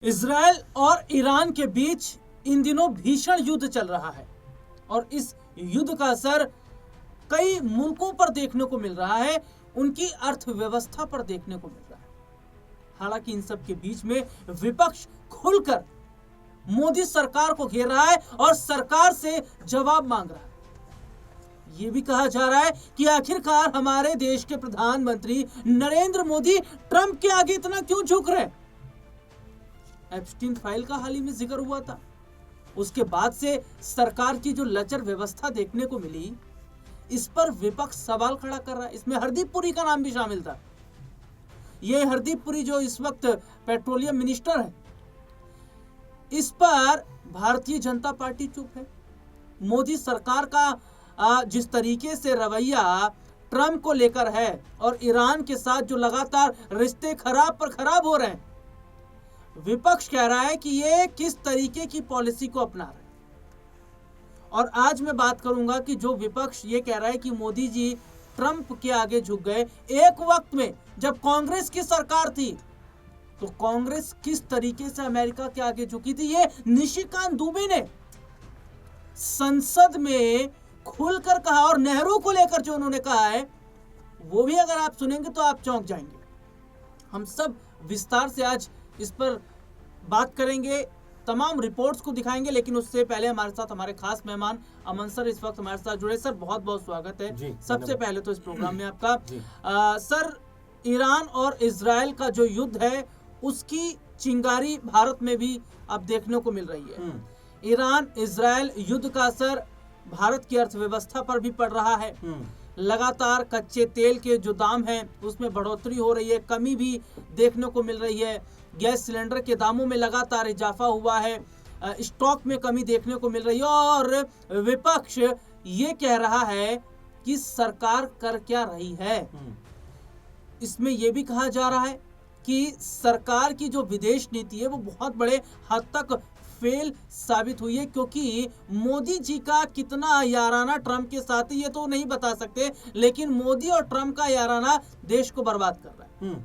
Israel और Iran के बीच इन दिनों भीषण युद्ध चल रहा है और इस युद्ध का असर कई मुल्कों पर देखने को मिल रहा है, उनकी अर्थव्यवस्था पर देखने को मिल रहा है। हालांकि इन सब के बीच में विपक्ष खुलकर मोदी सरकार को घेर रहा है और सरकार से जवाब मांग रहा है। ये भी कहा जा रहा है कि आखिरकार हमारे देश के प्रधानमंत्री नरेंद्र मोदी ट्रंप के आगे इतना क्यों झुक रहे हैं। एप्स्टीन फाइल का हाल ही में जिक्र हुआ था, उसके बाद से सरकार की जो लचर व्यवस्था देखने को मिली, इस पर विपक्ष सवाल खड़ा कर रहा है। इसमें हरदीप पुरी का नाम भी शामिल था। ये हरदीप पुरी जो इस वक्त पेट्रोलियम मिनिस्टर है, इस पर भारतीय जनता पार्टी चुप है। मोदी सरकार का जिस तरीके से रवैया ट्रंप को लेकर है और ईरान के साथ जो लगातार रिश्ते खराब पर खराब हो रहे हैं, विपक्ष कह रहा है कि ये किस तरीके की पॉलिसी को अपना रहे हैं। और आज मैं बात करूंगा कि जो विपक्ष ये कह रहा है कि मोदी जी ट्रंप के आगे झुक गए, एक वक्त में जब कांग्रेस की सरकार थी तो कांग्रेस किस तरीके से अमेरिका के आगे झुकी थी, ये निशिकांत दुबे ने संसद में खुलकर कहा। और नेहरू को लेकर जो उन्होंने कहा है, वो भी अगर आप सुनेंगे तो आप चौंक जाएंगे। हम सब विस्तार से आज इस पर बात करेंगे, तमाम रिपोर्ट्स को दिखाएंगे, लेकिन उससे पहले हमारे साथ हमारे खास मेहमान अमन सर इस वक्त हमारे साथ जुड़े। सर बहुत बहुत स्वागत है सबसे पहले तो इस प्रोग्राम में आपका। सर, ईरान और इजराइल का जो युद्ध है उसकी चिंगारी भारत में भी अब देखने को मिल रही है। ईरान इजराइल युद्ध का असर भारत की अर्थव्यवस्था पर भी पड़ रहा है। लगातार कच्चे तेल के जो दाम हैं उसमें बढ़ोतरी हो रही है, कमी भी देखने को मिल रही है। गैस सिलेंडर के दामों में लगातार इजाफा हुआ है, स्टॉक में कमी देखने को मिल रही है। और विपक्ष ये कह रहा है कि सरकार कर क्या रही है। इसमें यह भी कहा जा रहा है कि सरकार की जो विदेश नीति है वो बहुत बड़े हद तक फेल साबित हुई है, क्योंकि मोदी जी का कितना याराना ट्रंप के साथ है ये तो नहीं बता सकते, लेकिन मोदी और ट्रंप का याराना देश को बर्बाद कर रहा है।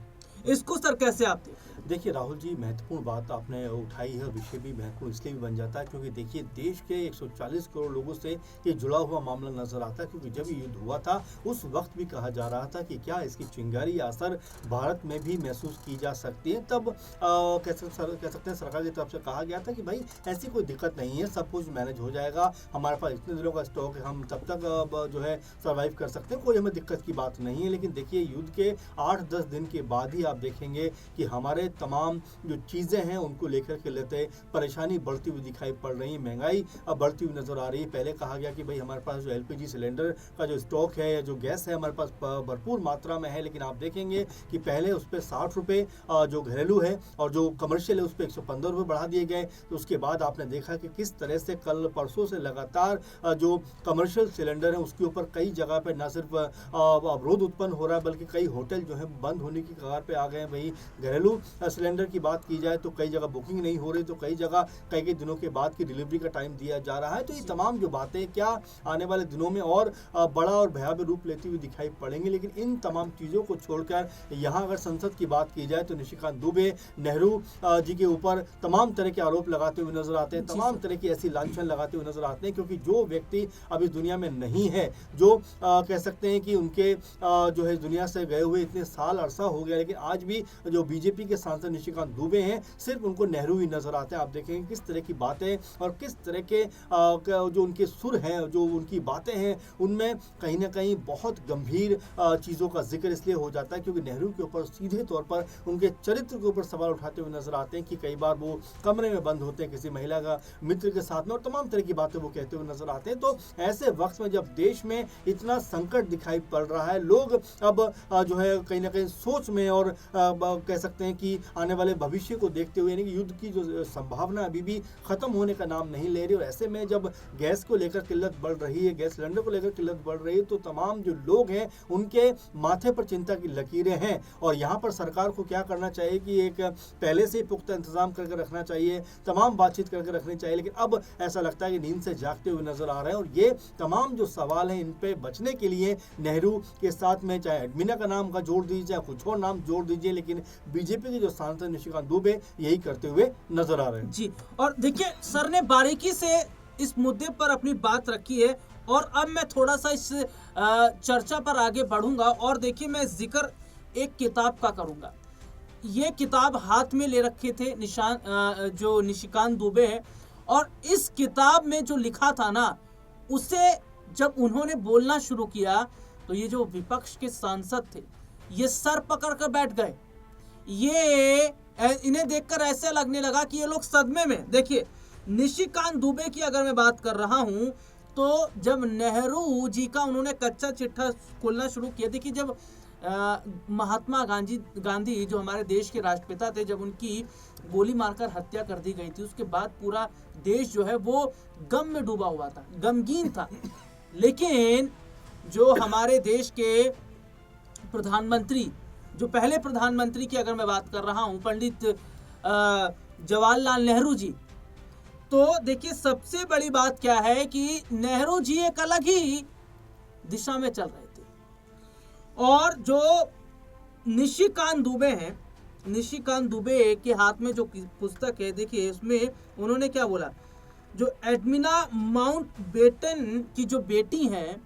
इसको सर कैसे आप देखिए राहुल जी, महत्वपूर्ण बात आपने उठाई है। विषय भी महत्वपूर्ण इसलिए भी बन जाता है क्योंकि देखिए देश के 140 करोड़ लोगों से ये जुड़ा हुआ मामला नजर आता है। क्योंकि जब ये युद्ध हुआ था उस वक्त भी कहा जा रहा था कि क्या इसकी चिंगारी या असर भारत में भी महसूस की जा सकती है। तब कह सकते हैं सरकार की तरफ से कहा गया था कि भाई ऐसी कोई दिक्कत नहीं है, सब कुछ मैनेज हो जाएगा, हमारे पास इतने दिनों का स्टॉक है, हम तब तक जो है सर्वाइव कर सकते हैं, कोई हमें दिक्कत की बात नहीं है। लेकिन देखिए युद्ध के 8-10 दिन के बाद ही आप देखेंगे कि हमारे तमाम जो चीज़ें हैं उनको लेकर के लेते परेशानी बढ़ती हुई दिखाई पड़ रही है, महंगाई अब बढ़ती हुई नज़र आ रही है। पहले कहा गया कि भाई हमारे पास जो एलपीजी सिलेंडर का जो स्टॉक है या जो गैस है हमारे पास भरपूर मात्रा में है, लेकिन आप देखेंगे कि पहले उस पर 60 रुपये जो घरेलू है और जो कमर्शियल है उस पर 115 रुपये बढ़ा दिए गए। तो उसके बाद आपने देखा कि किस तरह से कल परसों से लगातार जो कमर्शियल सिलेंडर है उसके ऊपर कई जगह पर न सिर्फ अवरोध उत्पन्न हो रहा है बल्कि कई होटल जो है बंद होने की कगार पे आ गए हैं। वही घरेलू सिलेंडर की बात की जाए तो कई जगह बुकिंग नहीं हो रही, तो कई जगह कई दिनों के बाद की डिलीवरी का टाइम दिया जा रहा है। तो ये तमाम जो बातें क्या आने वाले दिनों में और बड़ा और भयावह रूप लेती हुई दिखाई पड़ेंगी। लेकिन इन तमाम चीज़ों को छोड़कर यहाँ अगर संसद की बात की जाए तो निशिकांत दुबे नेहरू जी के ऊपर तमाम तरह के आरोप लगाते हुए नजर आते हैं, तमाम तरह की ऐसी लांछन लगाते हुए नजर आते हैं। क्योंकि जो व्यक्ति अब इस दुनिया में नहीं है, जो कह सकते हैं कि उनके जो है दुनिया से गए हुए इतने साल अरसा हो गया, लेकिन आज भी जो बीजेपी के सांसद निशिकांत दुबे हैं सिर्फ उनको नेहरू ही नजर आते हैं। आप देखेंगे किस तरह की बातें और किस तरह के जो उनके सुर हैं, जो उनकी बातें हैं, उनमें कहीं ना कहीं बहुत गंभीर चीज़ों का जिक्र इसलिए हो जाता है क्योंकि नेहरू के ऊपर सीधे तौर पर उनके चरित्र के ऊपर सवाल उठाते हुए नजर आते हैं कि कई बार वो कमरे में बंद होते हैं किसी महिला का मित्र के साथ में और तमाम तरह की बातें वो कहते हुए नजर आते हैं। तो ऐसे वक्त में जब देश में इतना संकट दिखाई पड़ रहा है, लोग अब जो है कहीं ना कहीं सोच में और कह सकते हैं कि आने वाले भविष्य को देखते हुए यानी कि युद्ध की जो संभावना अभी भी खत्म होने का नाम नहीं ले रही। और ऐसे में जब गैस को लेकर किल्लत बढ़ रही है, गैस सिलेंडर को लेकर किल्लत बढ़ रही है, तो तमाम जो लोग हैं उनके माथे पर चिंता की लकीरें हैं। और यहाँ पर सरकार को क्या करना चाहिए कि एक पहले से ही पुख्ता इंतजाम करके रखना चाहिए, तमाम बातचीत करके रखनी चाहिए। लेकिन अब ऐसा लगता है कि नींद से जागते हुए नजर आ रहे हैं। और ये तमाम जो सवाल हैं इन पे बचने के लिए नेहरू के साथ में चाहे एडमिना का नाम का जोड़ दीजिए, चाहे कुछ और नाम जोड़ दीजिए, लेकिन बीजेपी के जो सांसद निशिकांत दुबे यही करते हुए नजर आ रहे हैं। जी, और देखिए सर ने बारीकी से इस मुद्दे पर अपनी बात रखी है और अब मैं थोड़ा सा इस चर्चा पर आगे बढ़ूंगा और देखिए मैं जिक्र एक किताब का करूंगा। ये किताब हाथ में ले रखे थे जो निशिकांत दुबे है, और इस किताब में जो लिखा था ना, उसे जब उन्होंने बोलना शुरू किया तो ये जो विपक्ष के सांसद थे ये सर पकड़ कर बैठ गए। ये इन्हें देखकर ऐसे लगने लगा कि ये लोग सदमे में। देखिए निशिकांत दुबे की अगर मैं बात कर रहा हूं तो जब नेहरू जी का उन्होंने कच्चा चिट्ठा खोलना शुरू किया, देखिए जब महात्मा गांधी जो हमारे देश के राष्ट्रपिता थे, जब उनकी गोली मारकर हत्या कर दी गई थी, उसके बाद पूरा देश जो है वो गम में डूबा हुआ था, गमगीन था। लेकिन जो हमारे देश के प्रधानमंत्री, जो पहले प्रधानमंत्री की अगर मैं बात कर रहा हूं, पंडित जवाहरलाल नेहरू जी, तो देखिए सबसे बड़ी बात क्या है कि नेहरू जी एक अलग ही दिशा में चल रहे थे। और जो निशिकांत दुबे हैं, निशिकांत दुबे के हाथ में जो पुस्तक है, देखिए इसमें उन्होंने क्या बोला, जो एडमिना माउंटबेटन की जो बेटी हैं,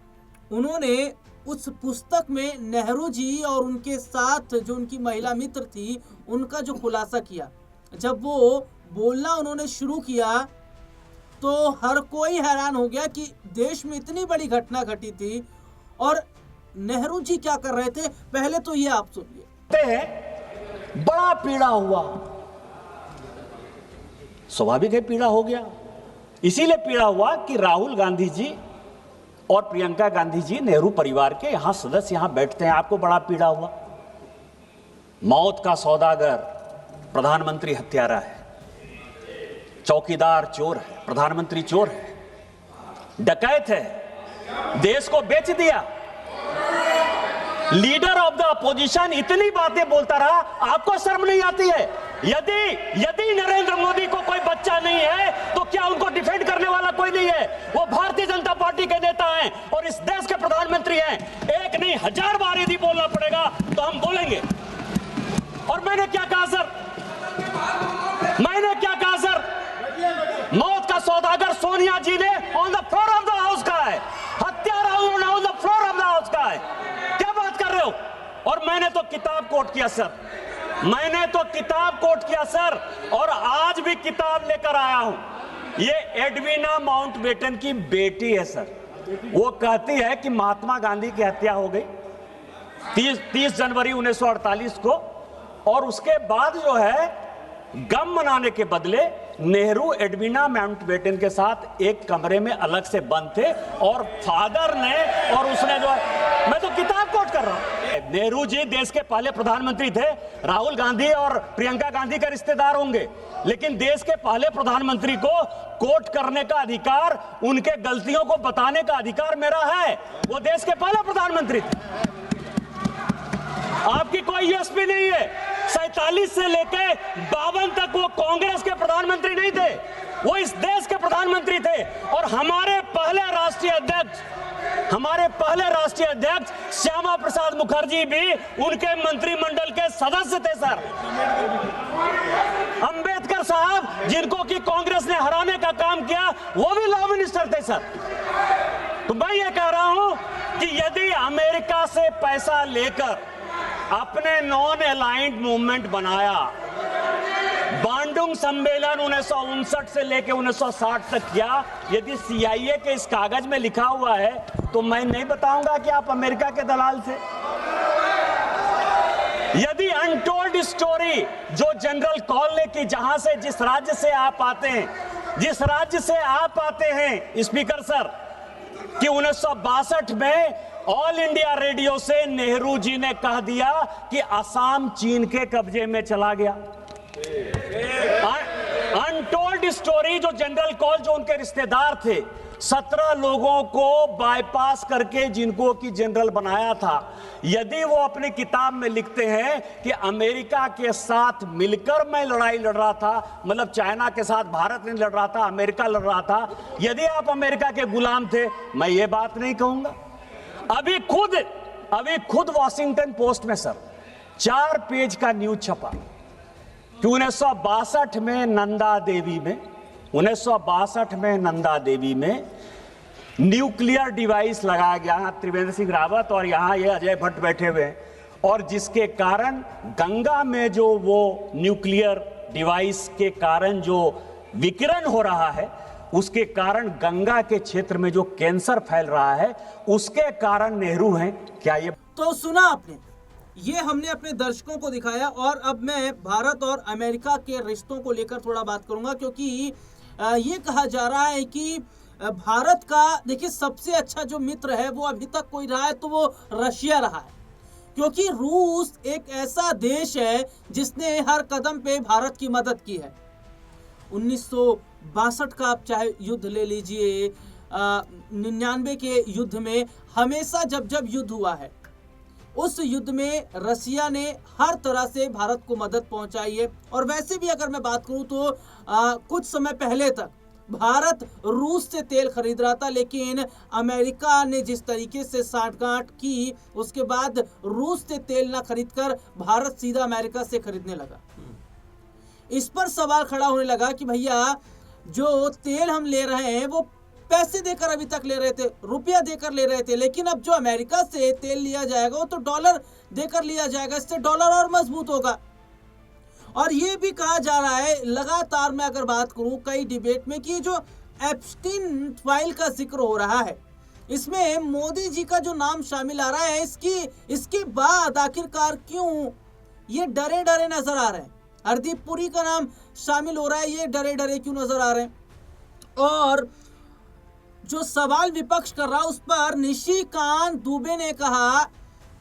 उन्होंने उस पुस्तक में नेहरू जी और उनके साथ जो उनकी महिला मित्र थी उनका जो खुलासा किया। जब वो बोलना उन्होंने शुरू किया तो हर कोई हैरान हो गया कि देश में इतनी बड़ी घटना घटी थी और नेहरू जी क्या कर रहे थे। पहले तो ये आप सुनिए। बड़ा पीड़ा हुआ, स्वाभाविक है पीड़ा हो गया। इसीलिए पीड़ा हुआ कि राहुल गांधी जी और प्रियंका गांधी जी नेहरू परिवार के यहां सदस्य यहां बैठते हैं, आपको बड़ा पीड़ा हुआ। मौत का सौदागर प्रधानमंत्री हत्यारा है, चौकीदार चोर है, प्रधानमंत्री चोर है, डकैत है, देश को बेच दिया। लीडर ऑफ द अपोजिशन इतनी बातें बोलता रहा, आपको शर्म नहीं आती है? यदि नरेंद्र मोदी को कोई बच्चा नहीं है तो क्या उनको डिफेंड करने वाला कोई नहीं है? वो भारतीय जनता पार्टी के नेता हैं और इस देश के प्रधानमंत्री हैं। एक नहीं 1000 बार यदि बोलना पड़ेगा तो हम बोलेंगे। और मैंने क्या कहा सर? मौत का सौदागर सोनिया जी ने on the floor of the house कहा है, हत्यारा उन्होंने on the floor of the house कहा है। क्या बात कर रहे हो? और मैंने तो किताब कोट किया सर, और आज भी किताब लेकर आया हूं। ये एडविना माउंटबेटन की बेटी है सर। वो कहती है कि महात्मा गांधी की हत्या हो गई 30 जनवरी 1948 को, और उसके बाद जो है गम मनाने के बदले नेहरू एडविना माउंटबेटन के साथ एक कमरे में अलग से बंद थे और फादर ने और उसने जो है, मैं तो किताब कोट कर रहा हूं। नेहरू जी देश के पहले प्रधानमंत्री थे। राहुल गांधी और प्रियंका गांधी का रिश्तेदार होंगे, लेकिन देश के पहले प्रधानमंत्री को कोट करने का अधिकार, उनके गलतियों को बताने का अधिकार मेरा है। वो देश के पहले प्रधानमंत्री थे। आपकी कोई यूएसपी नहीं है। 47 से लेकर 52 तक वो कांग्रेस के प्रधानमंत्री नहीं थे, वो इस देश के प्रधानमंत्री थे। और हमारे पहले राष्ट्रीय अध्यक्ष श्यामा प्रसाद मुखर्जी भी उनके मंत्रिमंडल के सदस्य थे सर। अंबेडकर साहब, जिनको कि कांग्रेस ने हराने का काम किया, वो भी लॉ मिनिस्टर थे सर। तो मैं ये कह रहा हूं कि यदि अमेरिका से पैसा लेकर अपने नॉन अलाइंड मूवमेंट बनाया, बांडुंग सम्मेलन 1959 से लेकर 1960 तक किया, यदि CIA के इस कागज में लिखा हुआ है तो मैं नहीं बताऊंगा कि आप अमेरिका के दलाल थे। यदि अनटोल्ड स्टोरी जो जनरल कॉल ने की, जहां से जिस राज्य से आप आते हैं स्पीकर सर, कि 1962 में ऑल इंडिया रेडियो से नेहरू जी ने कह दिया कि असम चीन के कब्जे में चला गया। अनटोल्ड स्टोरी जो जनरल कॉल, जो उनके रिश्तेदार थे, 17 लोगों को बाईपास करके जिनको कि जनरल बनाया था, यदि वो अपनी किताब में लिखते हैं कि अमेरिका के साथ मिलकर मैं लड़ाई लड़ रहा था, मतलब चाइना के साथ भारत नहीं लड़ रहा था, अमेरिका लड़ रहा था, यदि आप अमेरिका के गुलाम थे, मैं ये बात नहीं कहूंगा। अभी खुद वॉशिंगटन पोस्ट में सर 4 पेज का न्यूज छपा कि 1962 में नंदा देवी में न्यूक्लियर डिवाइस लगाया गया। त्रिवेंद्र सिंह रावत और यहाँ ये अजय भट्ट बैठे हुए हैं, और जिसके कारण गंगा में जो वो न्यूक्लियर डिवाइस के कारण जो विकिरण हो रहा है, उसके कारण गंगा के क्षेत्र में जो कैंसर फैल रहा है, उसके कारण नेहरू हैं। क्या ये तो सुना आपने, ये हमने अपने दर्शकों को दिखाया। और अब मैं भारत और अमेरिका के रिश्तों को लेकर थोड़ा बात करूंगा, क्योंकि ये कहा जा रहा है कि भारत का देखिए सबसे अच्छा जो मित्र है वो अभी तक कोई रहा है तो वो रशिया रहा है, क्योंकि रूस एक ऐसा देश है जिसने हर कदम पे भारत की मदद की है। 1962 का आप चाहे युद्ध ले लीजिए, 99 के युद्ध में, हमेशा जब युद्ध हुआ है उस युद्ध में रसिया ने हर तरह से भारत को मदद पहुंचाई है। और वैसे भी अगर मैं बात करूं तो कुछ समय पहले तक भारत रूस से तेल खरीद रहा था, लेकिन अमेरिका ने जिस तरीके से साठगांठ की, उसके बाद रूस से तेल ना खरीदकर भारत सीधा अमेरिका से खरीदने लगा। इस पर सवाल खड़ा होने लगा कि भैया जो तेल हम ले रहे हैं वो पैसे देकर अभी तक ले रहे थे, रुपया देकर ले रहे थे, लेकिन अब जो अमेरिका से तेल लिया जाएगा वो तो डॉलर देकर लिया जाएगा, इससे डॉलर और मजबूत होगा। और ये भी कहा जा रहा है, लगातार मैं अगर बात करूं कई डिबेट में, कि जो एप्स्टीन फाइल का जिक्र हो रहा है, इसमें मोदी जी का जो नाम शामिल आ रहा है, इसके बाद आखिरकार क्यों ये डरे डरे नजर आ रहे हैं? हरदीप पुरी का नाम शामिल हो रहा है, ये डरे डरे क्यों नजर आ रहे हैं? और जो सवाल विपक्ष कर रहा उस पर निशिकांत दुबे ने कहा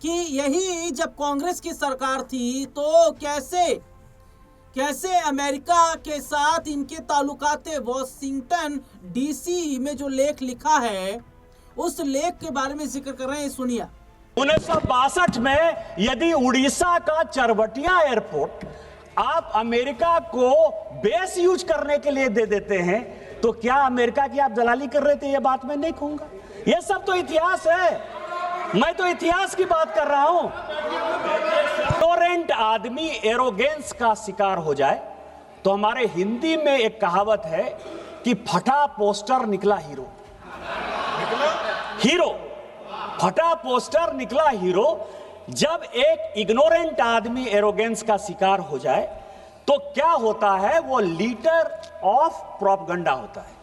कि यही जब कांग्रेस की सरकार थी तो कैसे अमेरिका के साथ इनके ताल्लुकात थे। वॉशिंगटन डीसी में जो लेख लिखा है उस लेख के बारे में जिक्र कर रहे हैं, सुनिए। 1962 में यदि उड़ीसा का चरबटिया एयरपोर्ट आप अमेरिका को बेस यूज करने के लिए दे देते हैं, तो क्या अमेरिका की आप दलाली कर रहे थे? यह बात मैं नहीं कहूंगा, यह सब तो इतिहास है, मैं तो इतिहास की बात कर रहा हूं। इग्नोरेंट आदमी एरोगेंस का शिकार हो जाए तो हमारे हिंदी में एक कहावत है कि फटा पोस्टर निकला हीरो, फटा पोस्टर निकला हीरो। जब एक इग्नोरेंट आदमी एरोगेंस का शिकार हो जाए तो क्या होता है, वो लीडर ऑफ प्रोपगंडा होता है।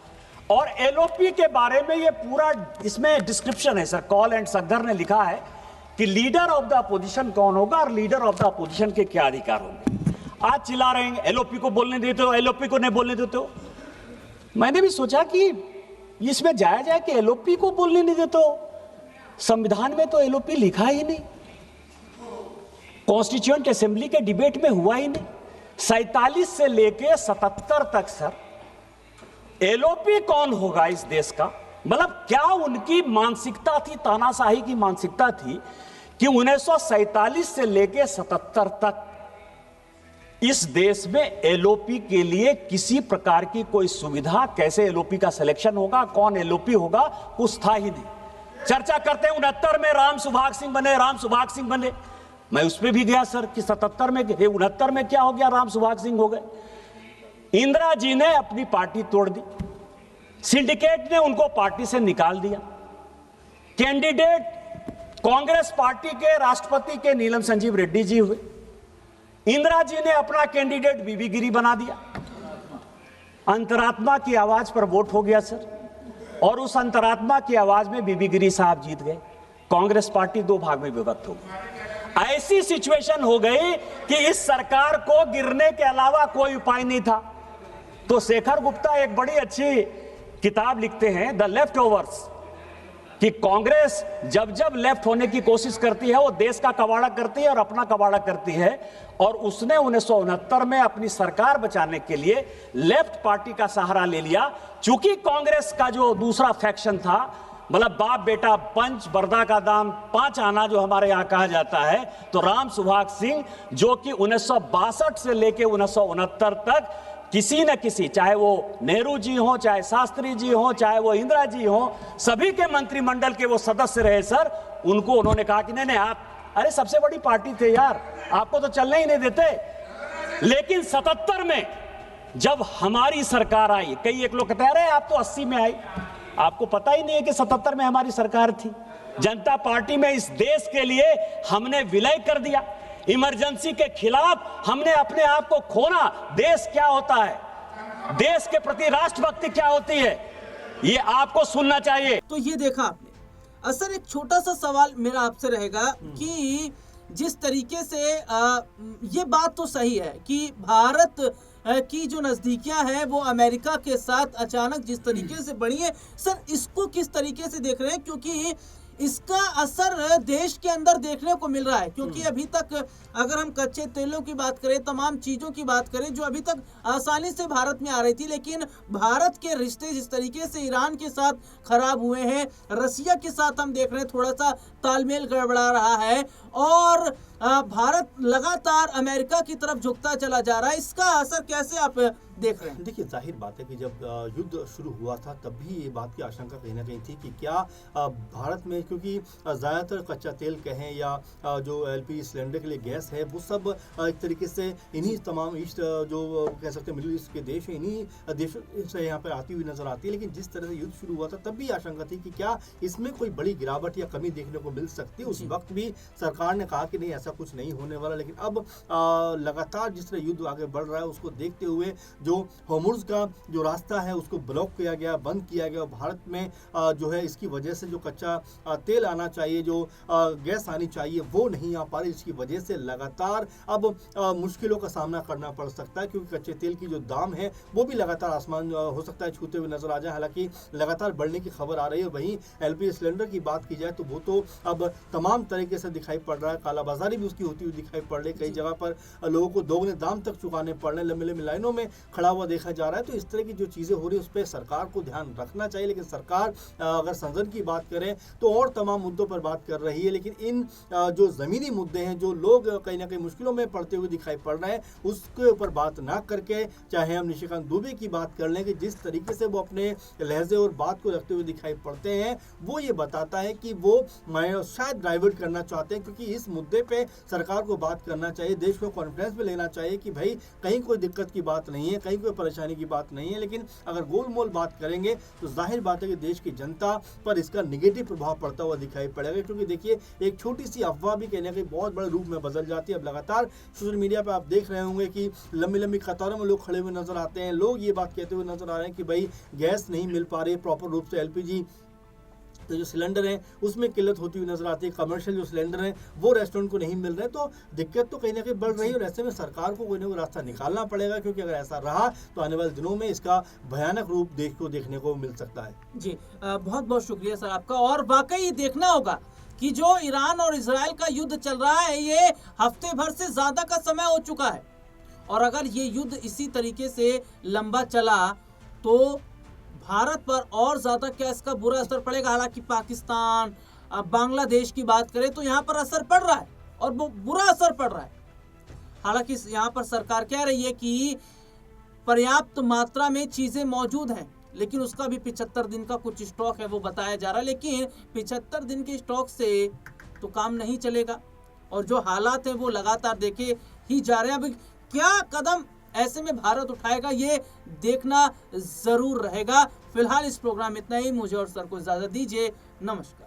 और एलओपी के बारे में ये पूरा इसमें डिस्क्रिप्शन है सर, कॉल एंड सगदर ने लिखा है कि लीडर ऑफ द अपोजिशन कौन होगा और लीडर ऑफ द अपोजिशन के क्या अधिकार होंगे। आज चिल्ला रहे हैं एलओपी को बोलने देते हो, एलओपी को नहीं बोलने देते हो। मैंने भी सोचा कि इसमें जायज है कि एलओपी को बोलने नहीं देते हो, संविधान में तो एलओपी लिखा ही नहीं, कॉन्स्टिट्यूएंट असेंबली के डिबेट में हुआ ही नहीं। 47 से लेके 77 तक सर एलओपी कौन होगा इस देश का? मतलब क्या उनकी मानसिकता थी, तानाशाही की मानसिकता थी कि 1947 से लेके 77 तक इस देश में एलओपी के लिए किसी प्रकार की कोई सुविधा, कैसे एलओपी का सिलेक्शन होगा, कौन एलओपी होगा, कुछ था ही नहीं। चर्चा करते हैं 69 में राम सुभाग सिंह बने, मैं उस पर भी गया सर कि 77 में 69 में क्या हो गया, राम सुभाग सिंह हो गए। इंदिरा जी ने अपनी पार्टी तोड़ दी, सिंडिकेट ने उनको पार्टी से निकाल दिया, कैंडिडेट कांग्रेस पार्टी के राष्ट्रपति के नीलम संजीव रेड्डी जी हुए, इंदिरा जी ने अपना कैंडिडेट बीबी गिरी बना दिया, अंतरात्मा की आवाज पर वोट हो गया सर, और उस अंतरात्मा की आवाज में बीबी गिरी साहब जीत गए, कांग्रेस पार्टी 2 भाग में विभक्त हो गई। ऐसी सिचुएशन हो गई कि इस सरकार को गिरने के अलावा कोई उपाय नहीं था। तो शेखर गुप्ता एक बड़ी अच्छी किताब लिखते हैं, द लेफ्ट ओवर्स, कि कांग्रेस जब लेफ्ट होने की कोशिश करती है वो देश का कबाड़ा करती है और अपना कबाड़ा करती है। और उसने 1969 में अपनी सरकार बचाने के लिए लेफ्ट पार्टी का सहारा ले लिया। चूंकि कांग्रेस का जो दूसरा फैक्शन था, मतलब बाप बेटा पंच बरदा का दाम 5 आना जो हमारे यहाँ कहा जाता है, तो राम सुभाग सिंह जो कि 1962 से लेके 1969 तक किसी न किसी, चाहे वो नेहरू जी हो, चाहे शास्त्री जी हो, चाहे वो इंदिरा जी हो, सभी के मंत्रिमंडल के वो सदस्य रहे सर। उनको उन्होंने कहा कि नहीं आप, अरे सबसे बड़ी पार्टी थे यार, आपको तो चलने ही नहीं देते, लेकिन 77 में जब हमारी सरकार आई, कई एक लोग कहते हैं अरे आप तो 80 में आई, आपको पता ही नहीं है कि 77 में हमारी सरकार थी। जनता पार्टी में इस देश के लिए हमने विलय कर दिया, इमरजेंसी के खिलाफ हमने अपने आप को खोना। देश क्या होता है, देश के प्रति राष्ट्रभक्ति क्या होती है, ये आपको सुनना चाहिए। तो ये देखा आपने। असर एक छोटा सा सवाल मेरा आपसे रहेगा कि जिस तरीके से ये बात तो सही है कि भारत की जो नजदीकियां हैं वो अमेरिका के साथ अचानक जिस तरीके से बढ़ी है, सर इसको किस तरीके से देख रहे हैं? क्योंकि इसका असर देश के अंदर देखने को मिल रहा है। क्योंकि अभी तक अगर हम कच्चे तेलों की बात करें, तमाम चीज़ों की बात करें जो अभी तक आसानी से भारत में आ रही थी, लेकिन भारत के रिश्ते जिस तरीके से ईरान के साथ खराब हुए हैं, रसिया के साथ हम देख रहे हैं थोड़ा सा तालमेल गड़बड़ा रहा है, और भारत लगातार अमेरिका की तरफ झुकता चला जा रहा है। इसका असर कैसे आप देख रहे हैं? देखिए, जाहिर बात है कि जब युद्ध शुरू हुआ था तब भी ये बात की आशंका कहीं ना कहीं थी कि क्या भारत में, क्योंकि ज़्यादातर कच्चा तेल कहें या जो एलपीजी सिलेंडर के लिए गैस है, वो सब एक तरीके से इन्हीं तमाम ईस्ट जो कह सकते हैं मिडिल ईस्ट के देश हैं, इन्हीं देशों से यहाँ पर आती हुई नजर आती है। लेकिन जिस तरह से युद्ध शुरू हुआ था तब भी आशंका थी कि क्या इसमें कोई बड़ी गिरावट या कमी देखने को मिल सकती है। उस वक्त भी सरकार ने कहा कि नहीं, ऐसा कुछ नहीं होने वाला। लेकिन अब लगातार जिस तरह युद्ध आगे बढ़ रहा है उसको देखते हुए जो होर्मुज़ का जो रास्ता है उसको ब्लॉक किया गया, बंद किया गया। भारत में जो है इसकी वजह से जो कच्चा तेल आना चाहिए, जो गैस आनी चाहिए, वो नहीं आ पा रही। इसकी वजह से लगातार अब मुश्किलों का सामना करना पड़ सकता है, क्योंकि कच्चे तेल की जो दाम है वो भी लगातार आसमान हो सकता है छूते हुए नजर आ जाए। हालांकि लगातार बढ़ने की खबर आ रही है। वहीं एलपीजी सिलेंडर की बात की जाए तो वो तो अब तमाम तरीके से दिखाई पड़ रहा है, कालाबाजारी भी उसकी होती हुई दिखाई पड़ रही है। कई जगह पर लोगों को दोगुने दाम तक चुकाने पड़ रहे हैं, लंबी लंबी लाइनों में खड़ा हुआ देखा जा रहा है। तो इस तरह की जो चीज़ें हो रही है उस पर सरकार को ध्यान रखना चाहिए। लेकिन सरकार अगर संसद की बात करें तो और तमाम मुद्दों पर बात कर रही है, लेकिन इन जो ज़मीनी मुद्दे हैं, जो लोग कहीं ना कहीं मुश्किलों में पड़ते हुए दिखाई पड़ रहे हैं, उसके ऊपर बात ना करके, चाहे हम निशिकांत दुबे की बात कर लें कि जिस तरीके से वो अपने लहजे और बात को रखते हुए दिखाई पड़ते हैं, वो ये बताता है कि वो शायद डाइवर्ट करना चाहते हैं। क्योंकि इस मुद्दे पे सरकार को बात करना चाहिए, देश को कॉन्फ्रेंस में लेना चाहिए कि भाई कहीं कोई दिक्कत की बात नहीं है, कहीं कोई परेशानी की बात नहीं है। लेकिन अगर गोलमोल बात करेंगे तो जाहिर बात है कि देश की जनता पर इसका निगेटिव प्रभाव पड़ता हुआ दिखाई पड़ेगा। क्योंकि देखिए, एक छोटी सी अफवाह भी कहने के बहुत बड़े रूप में बदल जाती है। अब लगातार सोशल मीडिया पर आप देख रहे होंगे कि लंबी लंबी कतारों में लोग खड़े हुए नजर आते हैं। लोग ये बात कहते हुए नजर आ रहे हैं कि भाई गैस नहीं मिल पा रही प्रॉपर रूप से, एलपीजी तो जो सिलेंडर हैं उसमें किल्लत होती हुई नजर आती है, कमर्शियल जो सिलेंडर हैं वो रेस्टोरेंट को नहीं मिल रहे। तो दिक्कत तो कहीं ना कहीं बढ़ रही है और ऐसे में सरकार को कोई ना कोई रास्ता निकालना पड़ेगा। क्योंकि अगर ऐसा रहा तो आने वाले दिनों में इसका भयानक रूप देखने को मिल सकता है। जी, बहुत बहुत शुक्रिया सर आपका। और वाकई देखना होगा कि जो ईरान और इजराइल का युद्ध चल रहा है ये हफ्ते भर से ज्यादा का समय हो चुका है, और अगर ये युद्ध इसी तरीके से लंबा चला तो भारत पर और ज्यादा क्या इसका बुरा असर पड़ेगा। हालांकि पाकिस्तान, बांग्लादेश की बात करें तो यहाँ पर असर पड़ रहा है और वो बुरा असर पड़ रहा है। हालांकि यहाँ पर सरकार कह रही है कि पर्याप्त मात्रा में चीजें मौजूद हैं, लेकिन उसका भी 75 दिन का कुछ स्टॉक है वो बताया जा रहा है। लेकिन 75 दिन के स्टॉक से तो काम नहीं चलेगा, और जो हालात हैं वो लगातार देखे ही जा रहे हैं। अब क्या कदम ऐसे में भारत उठाएगा ये देखना जरूर रहेगा। फिलहाल इस प्रोग्राम में इतना ही। मुझे और सर को इजाजत दीजिए। नमस्कार।